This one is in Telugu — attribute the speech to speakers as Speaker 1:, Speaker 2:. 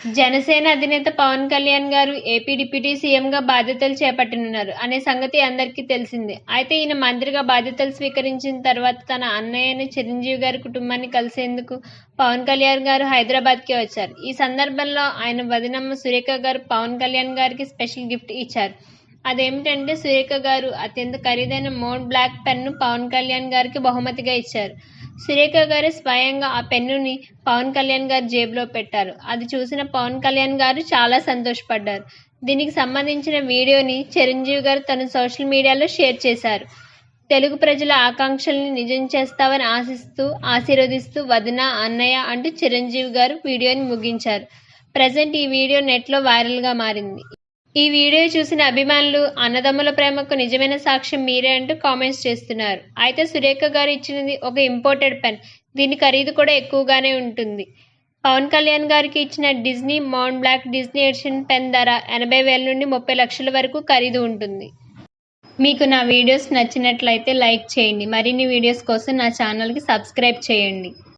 Speaker 1: జనసేన అధినేత పవన్ కళ్యాణ్ గారు ఏపీ డిప్యూటీ సీఎంగా బాధ్యతలు చేపట్టనున్నారు అనే సంగతి అందరికీ తెలిసిందే. అయితే ఈయన మంత్రిగా బాధ్యతలు స్వీకరించిన తర్వాత తన అన్నయ్యని చిరంజీవి గారి కుటుంబాన్ని కలిసేందుకు పవన్ కళ్యాణ్ గారు హైదరాబాద్కి వచ్చారు. ఈ సందర్భంలో ఆయన వదినమ్మ సురేఖ గారు పవన్ కళ్యాణ్ గారికి స్పెషల్ గిఫ్ట్ ఇచ్చారు. అదేమిటంటే సురేఖ గారు అత్యంత ఖరీదైన Mont Blanc pen Pawan Kalyan గారికి బహుమతిగా ఇచ్చారు. సురేఖ గారు స్వయంగా ఆ పెన్నుని పవన్ కళ్యాణ్ గారి జేబులో పెట్టారు. అది చూసిన పవన్ కళ్యాణ్ గారు చాలా సంతోషపడ్డారు. దీనికి సంబంధించిన వీడియోని చిరంజీవి గారు తన సోషల్ మీడియాలో షేర్ చేశారు. తెలుగు ప్రజల ఆకాంక్షల్ని నిజం చేస్తావని ఆశీర్వదిస్తూ వదిన, అన్నయ్య అంటూ చిరంజీవి గారు వీడియోని ముగించారు. ప్రజెంట్ ఈ వీడియో నెట్లో వైరల్గా మారింది. ఈ వీడియో చూసిన అభిమానులు అన్నదమ్ముల ప్రేమకు నిజమైన సాక్ష్యం మీరే అంటూ కామెంట్స్ చేస్తున్నారు. అయితే సురేఖ గారు ఇచ్చినది ఒక ఇంపోర్టెడ్ పెన్. దీని ఖరీదు కూడా ఎక్కువగానే ఉంటుంది. పవన్ కళ్యాణ్ గారికి ఇచ్చిన Disney Mont Blanc Disney edition pen ధర 80,000 నుండి 30 లక్షల వరకు ఖరీదు ఉంటుంది. మీకు నా వీడియోస్ నచ్చినట్లయితే లైక్ చేయండి. మరిన్ని వీడియోస్ కోసం నా ఛానల్కి సబ్స్క్రైబ్ చేయండి.